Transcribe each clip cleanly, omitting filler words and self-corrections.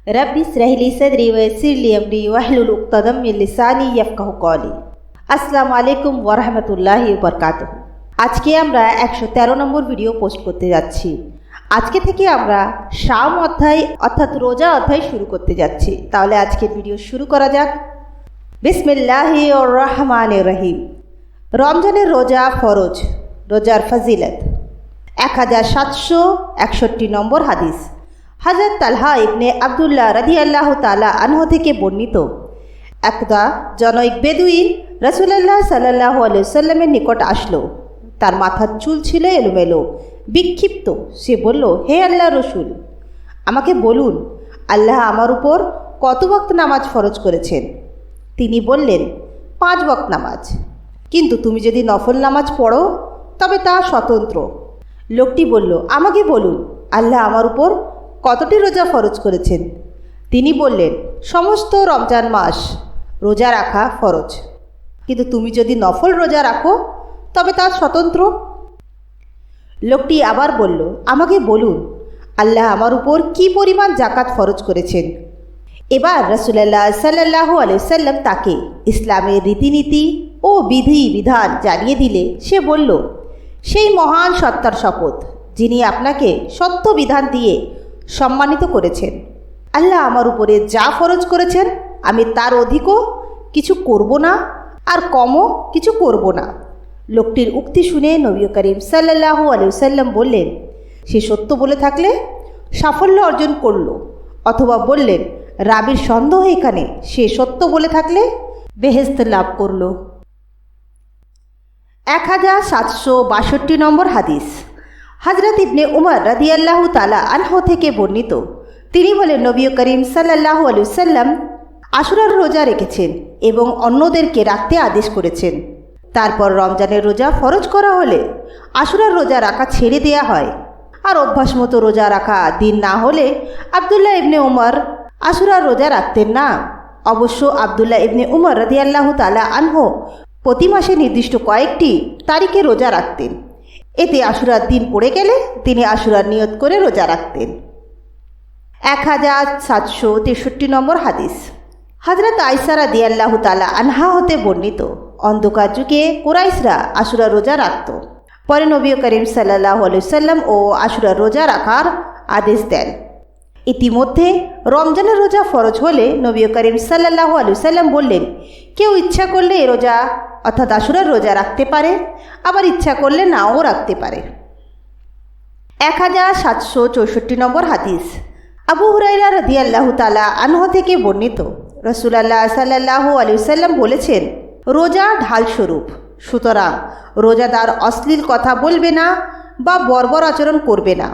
Rabbi इश्रह ली सदरी वयस्सिर ली अमरी वहलुल उक़्दतम मिन लिसानी यफ़क़हू क़ौली। আসসালামু আলাইকুম ওয়া রাহমাতুল্লাহি ওয়া বারাকাতুহু। আজকে আমরা 113 নম্বর ভিডিও পোস্ট করতে যাচ্ছি। আজকে থেকে আমরা শাওম অধ্যায় অর্থাৎ রোজা অধ্যায় শুরু করতে যাচ্ছি। তাহলে আজকের ভিডিও শুরু করা যাক। বিসমিল্লাহির রহমানির রহিম। রমজানের রোজা ফরজ, রোজার ফজিলত। 1761 নম্বর হাদিস। হযরত তালহা ইবনে আব্দুল্লাহ রাদিয়াল্লাহু তাআলা আনহু থেকে বর্ণিত, একদা জনৈক বেদুইন রাসূলুল্লাহ সাল্লাল্লাহু আলাইহি ওয়াসাল্লামের নিকট আসলো। তার মাথার চুল ছিল এলোমেলো, বিক্ষিপ্ত। সে বলল, হে আল্লাহর রসুল, আমাকে বলুন, আল্লাহ আমার উপর কত ওয়াক্ত নামাজ ফরজ করেছেন? তিনি বললেন, 5 ওয়াক্ত নামাজ, কিন্তু তুমি যদি নফল নামাজ পড়ো তবে তা স্বতন্ত্র। লোকটি বলল, আমাকে বলুন, আল্লাহ আমার উপর কতটি রোজা ফরজ করেছেন? তিনি বললেন, সমস্ত রমজান মাস রোজা রাখা ফরজ, কিন্তু তুমি যদি নফল রোজা রাখো তবে তা স্বতন্ত্র। লোকটি আবার বলল, আমাকে বলুন, আল্লাহ আমার উপর কি পরিমাণ জাকাত ফরজ করেছেন? এবার রাসূলুল্লাহ সাল্লাল্লাহু আলাইহি ওয়াসাল্লাম তাকে ইসলামের রীতিনীতি ও বিধি বিধান জানিয়ে দিলে সে বলল, সেই মহান সত্তার শপথ, যিনি আপনাকে সত্য বিধান দিয়ে সম্মানিত করেছেন। আল্লাহ আমার উপরে যা ফরজ করেছেন আমি তার অধিকও কিছু করব না আর কমও কিছু করব না। লোকটির উক্তি শুনে নবী করিম সাল্লাল্লাহু আলাইহি ওয়াসাল্লাম বললেন, সে সত্য বলে থাকলে সাফল্য অর্জন করল, অথবা বললেন, রাবীর সন্দেহ এখানে, সে সত্য বলে থাকলে বেহেশত লাভ করল। 1762 নম্বর হাদিস। হযরত ইবনে উমর রাদিয়াল্লাহু তাআলা আনহু থেকে বর্ণিত, তিনি বলেন, নবী করিম সাল্লাল্লাহু আলাইহি ওয়াসাল্লাম আশুরার রোজা রেখেছেন এবং অন্যদেরকে রাখতে আদেশ করেছেন। তারপর রমজানের রোজা ফরজ করা হলে আশুরার রোজা রাখা ছেড়ে দেয়া হয়। আর অভ্যাস মতো রোজা রাখা দিন না হলে আব্দুল্লাহ ইবনে উমর আশুরার রোজা রাখতেন না। অবশ্য আব্দুল্লাহ ইবনে উমর রাদিয়াল্লাহু তাআলা আনহু প্রতি মাসে নির্দিষ্ট কয়েকটি তারিখে রোজা রাখতেন। এতে আশুরার দিন পড়ে গেলে তিনি আশুরার নিয়ত করে রোজা রাখতেন। 1763 নম্বর হাদিস। হযরত আয়েশা রাদিয়াল্লাহু তাআলা আনহা হতে বর্ণিত, অন্ধকার যুগে কুরাইশরা আশুরা রোজা রাখত। পরে নবী করিম সাল্লাল্লাহু আলাইহি ওয়াসাল্লাম ও আশুরা রোজা রাখার আদেশ দেন। ইতিমধ্যে রমজানের রোজা ফরজ হলে নবী করিম সাল্লাল্লাহু আলাইহি ওয়াসাল্লাম বললেন, কেউ ইচ্ছা করলে এ রোজা অর্থাৎ আশুরার রোজা রাখতে পারে, আবার ইচ্ছা করলে নাও রাখতে পারে। 1764 নম্বর হাদিস। আবু হুরায়রা রাদিয়াল্লাহু তাআলা আনহু থেকে বর্ণিত, রাসূলুল্লাহ সাল্লাল্লাহু আলাইহি ওয়াসাল্লাম বলেছেন, রোজা ঢাল স্বরূপ, সুতরাং রোজাদার অশ্লীল কথা বলবে না বা বর্বর আচরণ করবে না।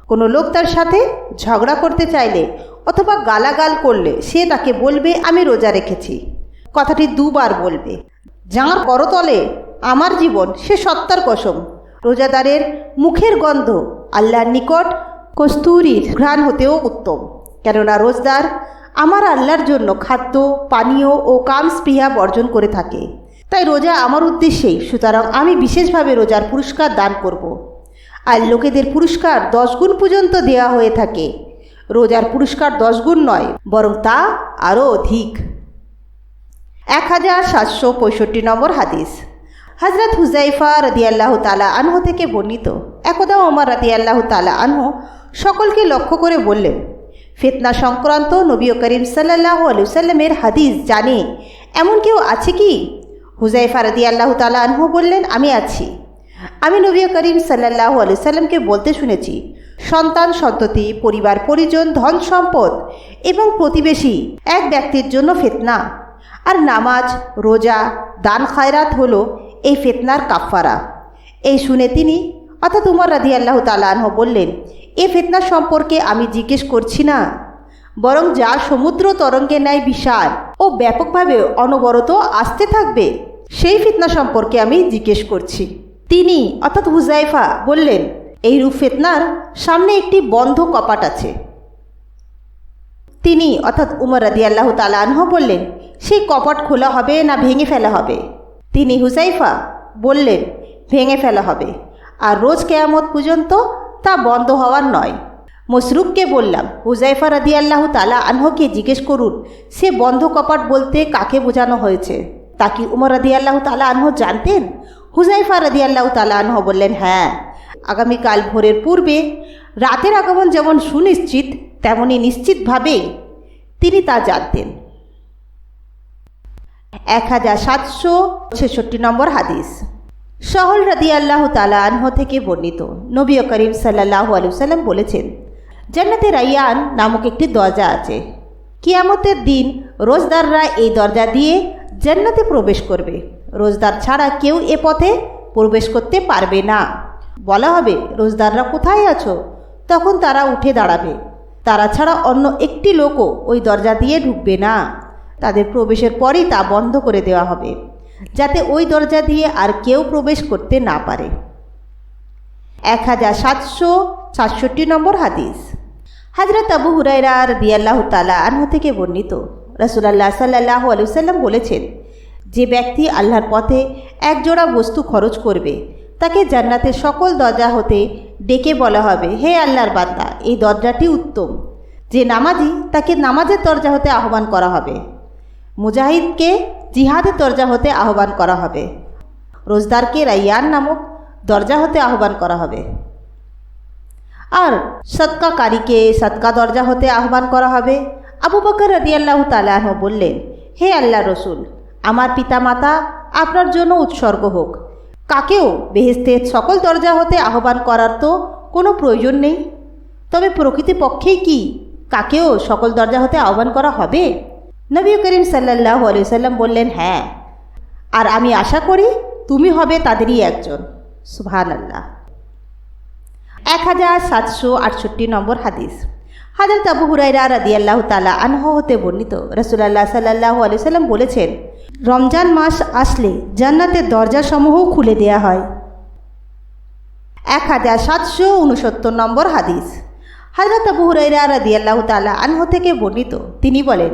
কোনো লোক তার সাথে ঝগড়া করতে চাইলে অথবা গালাগাল করলে সে তাকে বলবে, আমি রোজা রেখেছি। কথাটি 2 বার বলবে। যাঁর করতলে আমার জীবন, সে সত্তার কসম, রোজাদারের মুখের গন্ধ আল্লাহর নিকট কস্তুরীর ঘ্রাণ হতেও উত্তম। কেননা রোজদার আমার আল্লাহর জন্য খাদ্য, পানীয় ও কাম স্পৃহা বর্জন করে থাকে। তাই রোজা আমার উদ্দেশ্যেই, সুতরাং আমি বিশেষভাবে রোজার পুরস্কার দান করব। আর লোকেদের পুরস্কার 10 গুণ পর্যন্ত দেওয়া হয়ে থাকে। রোজার পুরস্কার 10 গুণ নয়, বরং তা আরও অধিক। 1765 নম্বর হাদিস। হযরত হুযায়ফা রাদিয়াল্লাহু তাআলা আনহু থেকে বর্ণিত, একদা ওমর রাদিয়াল্লাহু তাআলা আনহু সকলকে লক্ষ্য করে বললেন, ফিতনা সংক্রান্ত নবী করিম সাল্লাল্লাহু আলাইহি ওয়াসাল্লামের হাদিস জানে এমন কেউ আছে কি? হুযায়ফা রাদিয়াল্লাহু তাআলা আনহু বললেন, আমি আছি। আমি নবী করিম সাল্লাল্লাহু আলাইহি ওয়াসাল্লামকে বলতে শুনেছি, সন্তান সন্ততি, পরিবার পরিজন, ধন সম্পদ এবং প্রতিবেশী এক ব্যক্তির জন্য ফিতনা, আর নামাজ, রোজা, দান খায়রাত হলো এই ফিতনার কাফফারা। এই শুনে তিনি অর্থাৎ উমর রাদিয়াল্লাহু তাআলা আনহু বললেন, এ ফিতনা সম্পর্কে আমি জিজ্ঞেস করছি না, বরং যা সমুদ্র তরঙ্গের ন্যায় বিশাল ও ব্যাপকভাবে অনবরত আসতে থাকবে, সেই ফিতনা সম্পর্কে আমি জিজ্ঞেস করছি। তিনি অর্থাৎ হুযায়ফা বললেন, এই রূপ ফিতনার সামনে একটি বন্ধ কপাট আছে। তিনি অর্থাৎ উমর রাদিয়াল্লাহু তাআলা আনহু বললেন, সেই কপাট খোলা হবে না ভেঙে ফেলা হবে? তিনি হুযায়ফা বললেন, ভেঙে ফেলা হবে, আর রোজ কিয়ামত পর্যন্ত তা বন্ধ হওয়ার নয়। মসরুককে বললাম, হুজাইফা রাদিয়াল্লাহু তাআলা আনহুকে জিজ্ঞেস করুন সে বন্ধ কপাট বলতে কাকে বোঝানো হয়েছে। তা কি উমর রাদিয়াল্লাহু তাআলা আনহু জানতেন? হুজাইফা রাদিয়াল্লাহু তাআলা আনহু বললেন, হ্যাঁ, আগামীকাল ভোরের পূর্বে রাতের আগমন যেমন সুনিশ্চিত তেমনি নিশ্চিতভাবেই তিনি তা জানতেন। 1766 নম্বর হাদিস। সহল রাদিয়াল্লাহু তাআলা আনহু থেকে বর্ণিত, নবী করিম সাল্লাল্লাহু আলাইহি ওয়াসাল্লাম বলেছেন, জান্নাতে রাইয়ান নামক একটি দরজা আছে। কিয়ামতের দিন রোজদাররা এই দরজা দিয়ে জান্নাতে প্রবেশ করবে। রোজদার ছাড়া কেউ এ পথে প্রবেশ করতে পারবে না। বলা হবে, রোজদাররা কোথায় আছো? তখন তারা উঠে দাঁড়াবে। তারা ছাড়া অন্য একটি লোকও ওই দরজা দিয়ে ঢুকবে না। তাদের প্রবেশের পরই তা বন্ধ করে দেওয়া হবে, যাতে ওই দরজা দিয়ে আর কেউ প্রবেশ করতে না পারে। 1767 নম্বর হাদিস। হযরত আবু হুরায়রা রাদিয়াল্লাহু তাআলা আনহু থেকে বর্ণিত, রাসূলুল্লাহ সাল্লাল্লাহু আলাইহি ওয়াসাল্লাম বলেছেন, যে ব্যক্তি আল্লাহর পথে এক জোড়া বস্তু খরচ করবে তাকে জান্নাতের সকল দরজা হতে ডেকে বলা হবে, হে আল্লাহর বান্দা, এই দরজাটি উত্তম। যে নামাজি তাকে নামাজের দরজা হতে আহ্বান করা হবে। মুজাহিদকে জিহাদের দরজা হতে আহ্বান করা হবে। রোজদারকে রাইয়ান নামক দরজা হতে আহ্বান করা হবে। আর সদকাকারীকে সদকা দরজা হতে আহ্বান করা হবে। আবু বকর রাদিয়াল্লাহু তাআলা আনহু বললেন, হে আল্লাহর রাসূল, আমার পিতামাতা আপনার জন্য উৎসর্গ হোক। কাকেও বেহেশতের সকল দরজা হতে আহ্বান করার তো কোনো প্রয়োজন নেই। তবে প্রকৃতপক্ষেই কি কাকেও সকল দরজা হতে আহ্বান করা হবে? নবী করিম সাল্লাল্লাহু আলাইহি ওয়াসাল্লাম বললেন, হ্যাঁ, আর আমি আশা করি তুমি হবে তাদেরই একজন। সুবহানাল্লাহ। 1768 নম্বর হাদিস। হযরত আবু হুরায়রা রাদিয়াল্লাহু তাআলা আনহু হতে বর্ণিত, রাসূলুল্লাহ সাল্লাল্লাহু আলাইহি ওয়াসাল্লাম বলেছেন, রমজান মাস আসলে জান্নাতের দরজাসমূহ খুলে দেয়া হয়। 1769 নম্বর হাদিস। হযরত আবু হুরায়রা রাদিয়াল্লাহু তাআলা আনহু থেকে বর্ণিত, তিনি বলেন,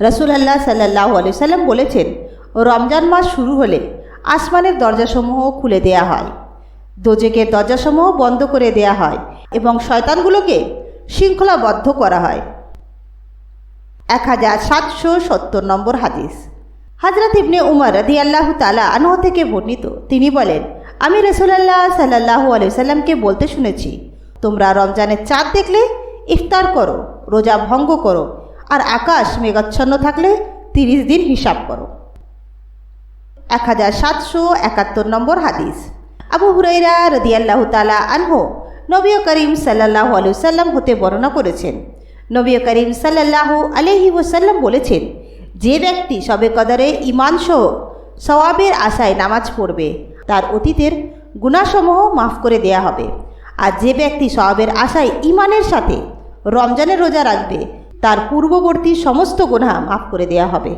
রাসূলুল্লাহ সাল্লাল্লাহু আলাইহি ওয়াসাল্লাম বলেছেন, রমজান মাস শুরু হলে আসমানের দরজাসমূহ খুলে দেয়া হয়, দোজখের দরজাসমূহ বন্ধ করে দেয়া হয় এবং শয়তানগুলোকে শৃঙ্খলাবদ্ধ করা হয়। 1770 নম্বর হাদিস। হযরত ইবনে উমর রাদিয়াল্লাহু তাআলা আনহু থেকে বর্ণিত, তিনি বলেন, আমি রাসূলুল্লাহ সাল্লাল্লাহু আলাইহি ওয়াসাল্লামকে বলতে শুনেছি, তোমরা রমজানের চাঁদ দেখলে ইফতার করো, রোজা ভঙ্গ করো, আর আকাশ মেঘাচ্ছন্ন থাকলে 30 দিন হিসাব করো। 1771 নম্বর হাদিস। আবু হুরায়রা রাদিয়াল্লাহু তাআলা আনহু নবী করিম সাল্লাল্লাহু আলাইহি ওয়াসাল্লাম হতে বর্ণনা করেছেন, নবী করিম সাল্লাল্লাহু আলাইহি ওয়াসাল্লাম বলেছেন, যে ব্যক্তি শবে কদরে ঈমানসহ সওয়াবের আশায় নামাজ পড়বে তার অতীতের গুনাহসমূহ মাফ করে দেয়া হবে। আর যে ব্যক্তি সওয়াবের আশায় ঈমানের সাথে রমজানের রোজা রাখবে তার পূর্ববর্তী সমস্ত গুনাহ মাফ করে দেয়া হবে।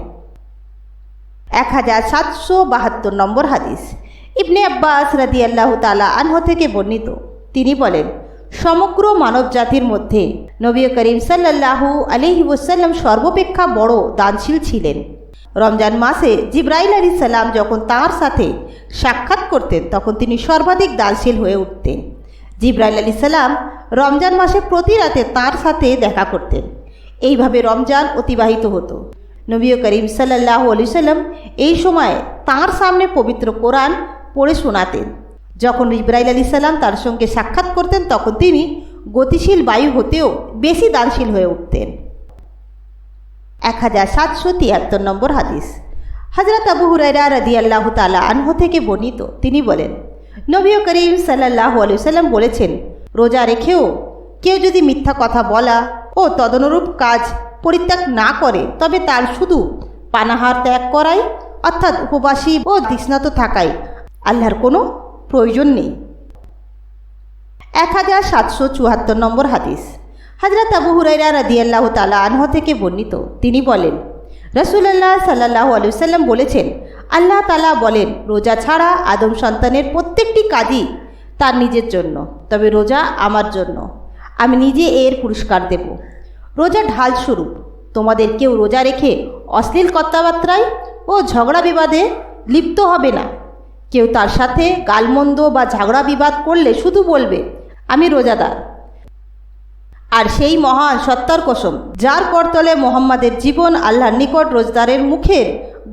1772 নম্বর হাদিস। ইবনে আব্বাস রাদিয়াল্লাহু তাআলা আনহু থেকে বর্ণিত, তিনি বলেন, সমগ্র মানব জাতির মধ্যে নবী করিম সাল্লাল্লাহু আলাইহি ওয়াসাল্লাম সর্বাপেক্ষা বড় দানশীল ছিলেন। রমজান মাসে জিবরাইল আলাইহিস সালাম যখন তাঁর সাথে সাক্ষাৎ করতেন তখন তিনি সর্বাধিক দানশীল হয়ে উঠতেন। জিবরাইল আলাইহিস সালাম রমজান মাসে প্রতি রাতে তাঁর সাথে দেখা করতেন। এইভাবে রমজান অতিবাহিত হতো। নবী করিম সাল্লাল্লাহু আলাইহি ওয়াসাল্লাম এই সময় তাঁর সামনে পবিত্র কোরআন পড়ে শোনাতেন। যখন জিবরাইল আলাইহিস সালাম তার সঙ্গে সাক্ষাৎ করতেন তখন তিনি গতিশীল বায়ু হতেও বেশি দানশীল হয়ে উঠতেন। 1773 নম্বর হাদিস। হযরত আবু হুরায়রা রাদিয়াল্লাহু তাআলা আনহু থেকে বর্ণিত, তিনি বলেন, নবী করিম সাল্লাল্লাহু আলাইহি ওয়াসাল্লাম বলেছেন, রোজা রেখেও কেউ যদি মিথ্যা কথা বলা ও তদনুরূপ কাজ পরিত্যাগ না করে তবে তার শুধু পানাহার ত্যাগ করাই অর্থাৎ উপবাসী ও তৃষ্ণার্ত থাকাই আল্লাহর কোনো প্রয়োজন নেই। 1774 নম্বর হাদিস। হযরত আবু হুরায়রা রাদিয়াল্লাহু তাআলা আনহু থেকে বর্ণিত, তিনি বলেন, রাসূলুল্লাহ সাল্লাল্লাহু আলাইহি ওয়াসাল্লাম বলেছেন, আল্লাহ তাআলা বলেন, রোজা ছাড়া আদম সন্তানের প্রত্যেকটি কাজই তার নিজের জন্য, তবে রোজা আমার জন্য, আমি নিজে এর পুরস্কার দেব। রোজা ঢাল স্বরূপ। তোমাদের কেউ রোজা রেখে অশ্লীল কথাবার্তায় ও ঝগড়া বিবাদে লিপ্ত হবে না। কেউ তার সাথে গালমন্দ বা ঝগড়া বিবাদ করলে শুধু বলবে, আমি রোজাদার। আর সেই মহান সত্তার কসম যার করতলে মোহাম্মদের জীবন আল্লাহর নিকট রোজদারের মুখের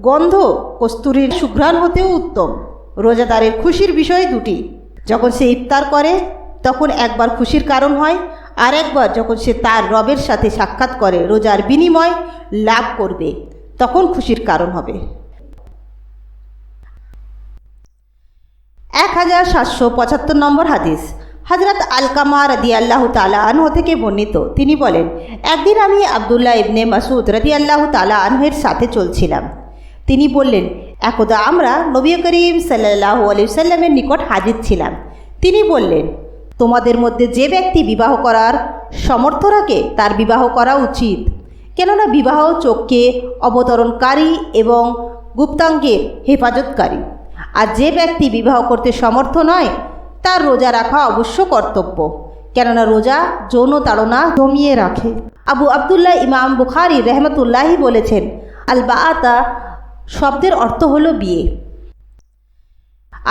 গন্ধ কস্তুরীর সুঘ্রাণ হতেও উত্তম। রোজাদারের খুশির বিষয় দুটি, যখন সে ইফতার করে তখন একবার খুশির কারণ হয়, আর একবার যখন সে তার রবের সাথে সাক্ষাৎ করে রোজার বিনিময় লাভ করবে তখন খুশির কারণ হবে। 1775 নম্বর হাদিস। হযরত আলকামা রাদিয়াল্লাহু তাআলা আনহু থেকে বর্ণিত, তিনি বলেন, একদিন আমি আব্দুল্লাহ ইবনে মাসউদ রাদিয়াল্লাহু তাআলা আনহুর সাথে চলছিলাম। তিনি বললেন, একদা আমরা নবী করিম সাল্লাল্লাহু আলাইহি ওয়াসাল্লামের নিকট হাজির ছিলাম। তিনি বললেন, তোমাদের মধ্যে যে ব্যক্তি বিবাহ করার সামর্থ্য রাখে তার বিবাহ করা উচিত, কেননা বিবাহ চোখকে অবতরণকারী এবং গুপ্তাঙ্গের হেফাজতকারী। আর যে ব্যক্তি বিবাহ করতে সমর্থ নয় তার রোজা রাখা অবশ্য কর্তব্য, কেননা রোজা যৌন তাড়না দমিয়ে রাখে। আবু আবদুল্লাহ ইমাম বুখারী রহমতুল্লাহি বলেছেন, আল বাআতা শব্দের অর্থ হলো বিয়ে।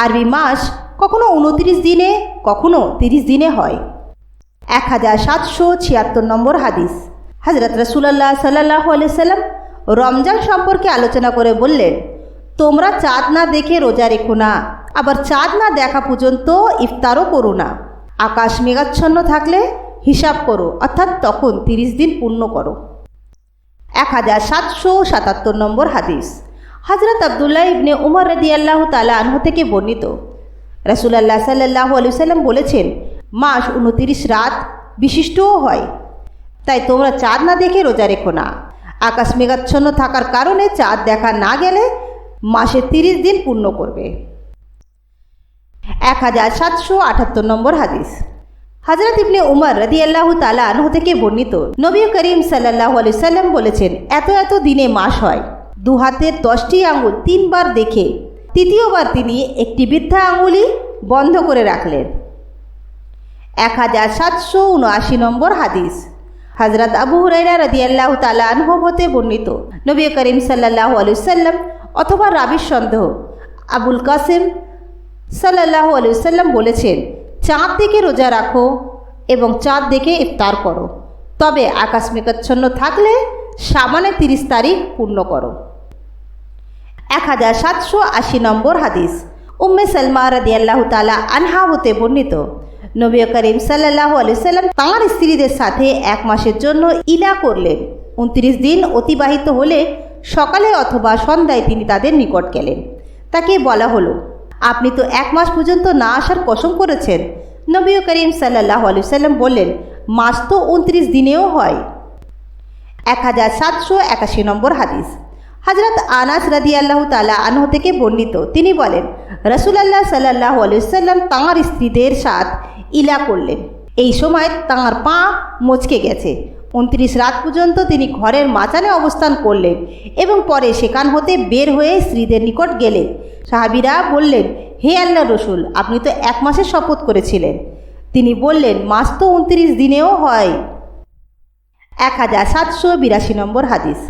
আরবি মাস কখনো 29 দিনে কখনো 30 দিনে হয়। 1776 নম্বর হাদিস। হযরত রাসূলুল্লাহ সাল্লাল্লাহু আলাইহি সাল্লাম রমজান সম্পর্কে আলোচনা করে বললেন, তোমরা চাঁদ না দেখে রোজা রেখো না, আবার চাঁদ না দেখা পর্যন্ত ইফতারও করো না। আকাশ মেঘাচ্ছন্ন থাকলে হিসাব করো, অর্থাৎ তখন 30 দিন পূর্ণ করো। 1777 নম্বর হাদিস। হযরত আব্দুল্লাহ ইবনে উমর রাদিয়াল্লাহু তাআলা আনহু থেকে বর্ণিত, রাসূলুল্লাহ সাল্লাল্লাহু আলাইহি সাল্লাম বলেছেন, মাস 29 রাত বিশিষ্টও হয়, তাই তোমরা চাঁদ না দেখে রোজা রেখো না। আকাশ মেঘাচ্ছন্ন থাকার কারণে চাঁদ দেখা না গেলে মাসে 30 দিন পূর্ণ করবে। 1778 নম্বর হাদিস। হযরত ইবনে উমর রাদিয়াল্লাহু তাআলা আনহু থেকে বর্ণিত, নবী করিম সাল্লাল্লাহু আলাইহি সাল্লাম বলেছেন, এত এত দিনে মাস হয়। দু হাতের 10টি আঙ্গুল 3 বার দেখে তৃতীয়বার তিনি একটি বৃদ্ধা আঙ্গুলি বন্ধ করে রাখলেন। 1779 নম্বর হাদিস। হযরত আবু হুরায়রা রাদিয়াল্লাহু তাআলা আনহু হতে বর্ণিত, নবী করিম সাল্লাল্লাহু আলাইহি সাল্লাম অথবা রাবির সন্দেহ আবুল কাসিম সাল্লাল্লাহু আলাইহি সাল্লাম বলেছেন, চাঁদ দেখে রোজা রাখো এবং চাঁদ দেখে ইফতার করো, তবে আকাশ মেঘাচ্ছন্ন থাকলে সামনে 30 তারিখ পূর্ণ করো। 1780 নম্বর হাদিস। উম্মে সালমা রাদিয়াল্লাহু তাআলা আনহা হতে বর্ণিত, নবী করিম সাল্লাল্লাহু আলাইহি সাল্লাম তাঁর স্ত্রীদের সাথে 1 মাসের জন্য ইলা করলেন। 29 দিন অতিবাহিত হলে সকালে অথবা সন্ধ্যায় তিনি তাদের নিকট গেলেন। তাকে বলা হলো, আপনি তো 1 মাস পর্যন্ত না আসার কসম করেছেন। নবী করিম সাল্লাল্লাহু আলাইহি সাল্লাম বললেন, মাস তো 29 দিনেও হয়। 1781 নম্বর হাদিস। হযরত আনাস রাদিয়াল্লাহু তাআলা আনহু থেকে বর্ণিত, তিনি বলেন, রাসূলুল্লাহ সাল্লাল্লাহু আলাইহি সাল্লাম তাঁর স্ত্রীদের সাথে ইলা করলেন। এই সময় তাঁর পা মচকে গেছে। 29 রাত পর্যন্ত তিনি ঘরের মাচানে অবস্থান করলেন এবং পরে সেখান হতে বের হয়ে স্ত্রীদের নিকট গেলেন। সাহাবীরা বললেন, হে আল্লাহর রাসূল, আপনি তো 1 মাসের শপথ করেছিলেন। তিনি বললেন, মাস তো 29 দিনেও হয়। 1782 নম্বর হাদিস।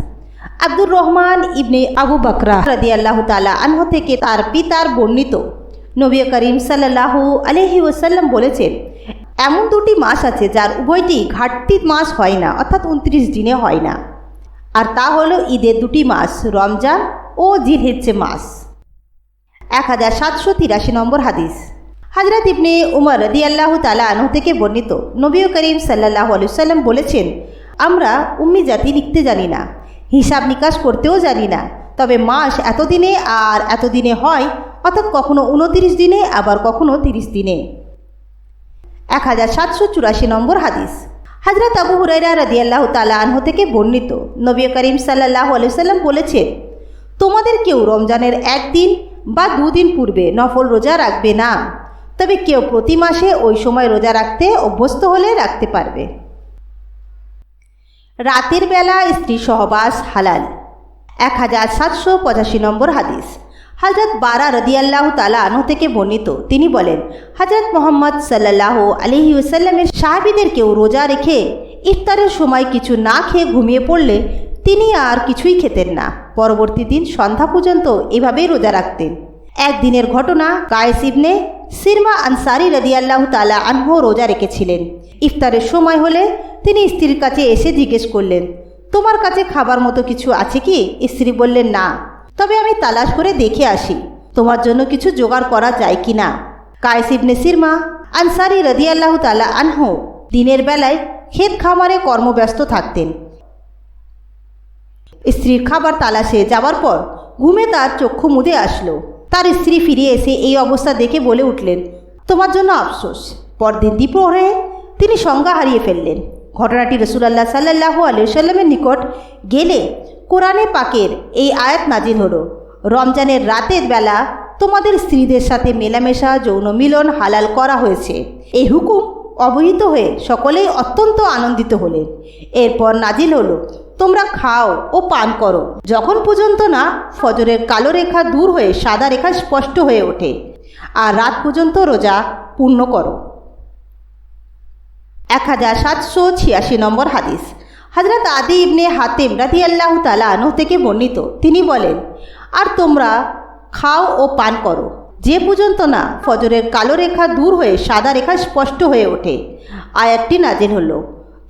আব্দুর রহমান ইবনে আবু বকরা রাদিয়াল্লাহু তাআলা আনহু থেকে তার পিতার বর্ণিত, নবী করিম সাল্লাল্লাহু আলাইহি ওয়াসাল্লাম বলেছেন, এমন 2টি মাস আছে যার উভয়টি ঘাটতি মাস হয় না, অর্থাৎ 29 দিনে হয় না, আর তা হলো ঈদের 2টি মাস, রমজান ও জিলহিজ্জা মাস। 1783 নম্বর হাদিস। হযরত ইবনে উমর রাদিয়াল্লাহু তাআলা আনহু থেকে বর্ণিত, নবী করিম সাল্লাল্লাহু আলাইহি ওয়াসাল্লাম বলেছেন, আমরা উম্মি জাতি লিখতে জানি না, হিসাব নিকাশ করতেও জানি না, তবে মাস এত দিনে আর এত দিনে হয়, অর্থাৎ কখনো 29 দিনে আবার কখনো 30 দিনে। 1784 নম্বর হাদিস। হযরত আবু হুরায়রা রাদিয়াল্লাহু তাআলা আনহু থেকে বর্ণিত, নবী করিম সাল্লাল্লাহু আলাইহি ওয়াসাল্লাম বলেছেন, তোমাদের কেউ রমজানের 1 দিন বা 2 দিন পূর্বে নফল রোজা রাখবে না, তবে কেউ প্রতি মাসে ওই সময় রোজা রাখতে অভ্যস্ত হলে রাখতে পারবে। রাতের বেলা স্ত্রী সহবাস হালাল। 1785 নম্বর হাদিস। হযরত বারা রাদিয়াল্লাহু তাআলা আনহু থেকে বর্ণিত, তিনি বলেন, হযরত মুহাম্মদ সাল্লাল্লাহু আলাইহি ওয়াসাল্লামের সাহাবীদের কেউ রোজা রেখে ইফতারের সময় কিছু না খেয়ে ঘুমিয়ে পড়লে তিনি আর কিছুই খেতেন না। পরবর্তী দিন সন্ধ্যা পর্যন্ত এভাবেই রোজা রাখতেন। একদিনের ঘটনা, কায়েস ইবনে সিরমা আনসারি রাদিয়াল্লাহু তাআলা আনহু রোজা রেখেছিলেন। ইফতারের সময় হলে তিনি স্ত্রীর কাছে এসে জিজ্ঞেস করলেন, তোমার কাছে খাবার মতো কিছু আছে কি? স্ত্রী বললেন, না, তবে আমি তালাশ করে দেখে আসি তোমার জন্য কিছু জোগাড় করা যায় কি না। কায়েস ইবনে সিরমা আনসারি রাদিয়াল্লাহু তাআলা আনহু দিনের বেলায় ক্ষেত খামারে কর্মব্যস্ত থাকতেন। স্ত্রীর খাবার তালাশে যাওয়ার পর ঘুমে তার চক্ষু মুদে আসলো। তার স্ত্রী ফিরে এসে এই অবস্থা দেখে বলে উঠলেন, তোমার জন্য আফসোস। পরদিন দ্বিপ্রহরে তিনি সংজ্ঞা হারিয়ে ফেললেন। ঘটনাটি রাসূলুল্লাহ সাল্লাল্লাহু আলাইহি ওয়াসাল্লামের নিকট গেলে কোরআনে পাকের এই আয়াত নাজিল হলো, রমজানের রাতের বেলা তোমাদের স্ত্রীদের সাথে মেলামেশা, যৌন মিলন হালাল করা হয়েছে। এই হুকুম অবহিত হয়ে সকলেই অত্যন্ত আনন্দিত হলেন। এরপর নাজিল হলো, তোমরা খাও ও পান করো যখন পর্যন্ত না ফজরের কালো রেখা দূর হয়ে সাদা রেখা স্পষ্ট হয়ে ওঠে, আর রাত পর্যন্ত রোজা পূর্ণ করো। 1786 নম্বর হাদিস। হযরত আদি ইবনে হাতিম রাদিয়াল্লাহু তাআলা আনহু থেকে বর্ণিত, তিনি বলেন, আর তোমরা খাও ও পান করো যে পর্যন্ত না ফজরের কালো রেখা দূর হয়ে সাদা রেখা স্পষ্ট হয়ে ওঠে। আয়াতটি নাজিল হলো।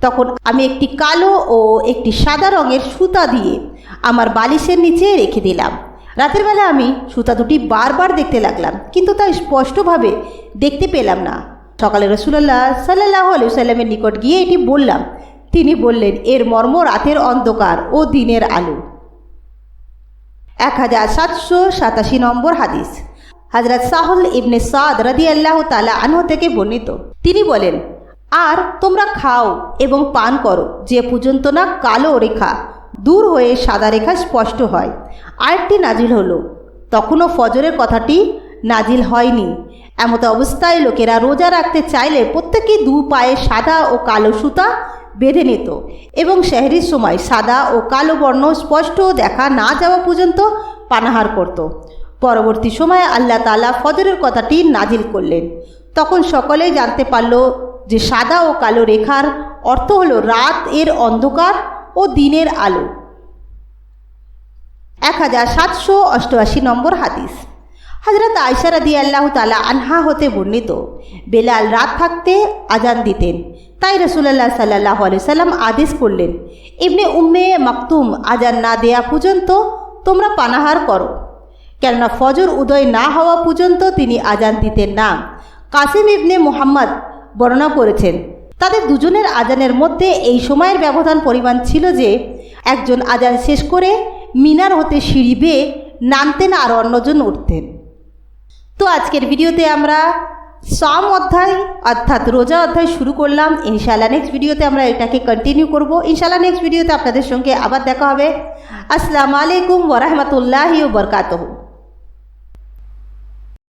তখন আমি একটি কালো ও একটি সাদা রঙের সুতা দিয়ে আমার বালিশের নিচে রেখে দিলাম। রাতের বেলা আমি সুতা দুটি বারবার দেখতে লাগলাম, কিন্তু তা স্পষ্টভাবে দেখতে পেলাম না। সকালে রাসূলুল্লাহ সাল্লাল্লাহু আলাইহি ওয়াসাল্লামের নিকট গিয়ে এটি বললাম। তিনি বললেন, এর মর্ম রাতের অন্ধকার ও দিনের আলো। 1787 নম্বর হাদিস। হযরত সাহল ইবনে সাদ রাদিয়াল্লাহু তাআলা আনহু থেকে বর্ণিত, তিনি বলেন, আর তোমরা খাও এবং পান করো যে পর্যন্ত না কালো রেখা দূর হয়ে সাদা রেখা স্পষ্ট হয়। আয়াতটি নাজিল হলো। তখনও ফজরের কথাটি নাজিল হয়নি। এমত অবস্থায় লোকেরা রোজা রাখতে চাইলে প্রত্যেকেই দু পায়ে সাদা ও কালো সুতা বেঁধে নিত এবং সেহরির সময় সাদা ও কালো বর্ণ স্পষ্ট দেখা না যাওয়া পর্যন্ত পানাহার করত। পরবর্তী সময়ে আল্লাহ তাআলা ফজরের কথাটি নাজিল করলেন। তখন সকলেই জানতে পারল যে সাদা ও কালো রেখার অর্থ হলো রাত এর অন্ধকার ও দিনের আলো। 1788 নম্বর হাদিস। হযরত আয়েশা রাদিয়াল্লাহু তাআলা আনহা হতে বর্ণিত, বেলাল রাত থাকতে আজান দিতেন। তাই রাসূলুল্লাহ সাল্লাল্লাহু আলাইহি ওয়াসাল্লাম আদেশ করলেন, ইবনে উম্মে মাকতুম আজান না দেয়া পর্যন্ত তোমরা পানাহার করো, কেননা ফজর উদয় না হওয়া পর্যন্ত তিনি আজান দিতেন না। কাসিম ইবনে মুহাম্মদ বর্ণনা করেছেন, তাদের দুজনের আজানের মধ্যে এই সময়ের ব্যবধান পরিমাণ ছিল যে একজন আজান শেষ করে মিনার হতে সিঁড়ি বেয়ে নামতেন আর অন্যজন উঠতেন। তো আজকের ভিডিওতে আমরা সাম অধ্যায় অর্থাৎ রোজা অধ্যায় শুরু করলাম। ইনশাআল্লাহ নেক্সট ভিডিওতে আমরা এটাকে কন্টিনিউ করব। ইনশাআল্লাহ নেক্সট ভিডিওতে আপনাদের সঙ্গে আবার দেখা হবে। আসসালামু আলাইকুম ওয়া রাহমাতুল্লাহি ওয়া বারাকাতুহু।